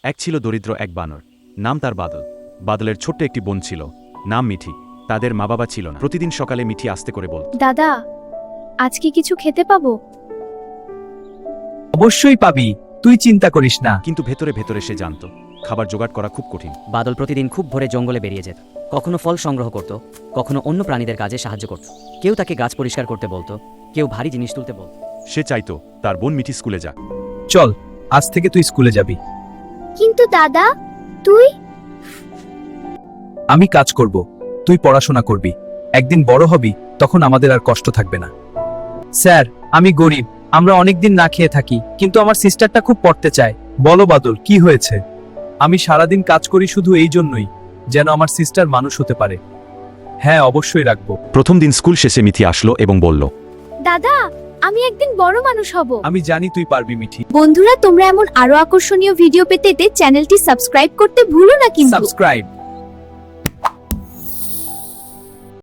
এক ছিল দরিদ্র এক বানর, নাম তার বাদল। বাদলের ছোট্ট একটি বোন ছিল, নাম মিঠি। তাদের মা বাবা ছিল না। প্রতিদিন সকালে মিঠি আস্তে করে বলত, দাদা, আজ কি কিছু খেতে পাবো? অবশ্যই পাবি, তুই চিন্তা করিস না। কিন্তু ভেতরে ভেতরে সে জানত খাবার জোগাড় করা খুব কঠিন। বাদল প্রতিদিন খুব ভোরে জঙ্গলে বেরিয়ে যেত। কখনো ফল সংগ্রহ করত, কখনো অন্য প্রাণীদের কাজে সাহায্য করত। কেউ তাকে গাছ পরিষ্কার করতে বলতো, কেউ ভারী জিনিস তুলতে বলত। সে চাইতো তার বোন মিঠি স্কুলে যাক। চল, আজ থেকে তুই স্কুলে যাবি। কিন্তু দাদা, তুই? আমি কাজ করব, তুই পড়াশোনা করবি। একদিন বড় হবি, তখন আমাদের আর কষ্ট থাকবে না। স্যার, আমি গরিব, আমরা অনেকদিন না খেয়ে থাকি, কিন্তু আমার সিস্টারটা খুব পড়তে চায়। বলো বাদল, কি হয়েছে? আমি সারাদিন কাজ করি শুধু এই জন্যই, যেন আমার সিস্টার মানুষ হতে পারে। হ্যাঁ, অবশ্যই রাখবো। প্রথম দিন স্কুল শেষে মিঠি আসলো এবং বলল, দাদা, আমি একদিন বড় মানুষ হব। আমি জানি তুই পারবি মিঠি। বন্ধুরা, তোমরা এমন আরো আকর্ষণীয় ভিডিও পেতে চ্যানেলটি সাবস্ক্রাইব করতে ভুলো না কিন্তু। সাবস্ক্রাইব।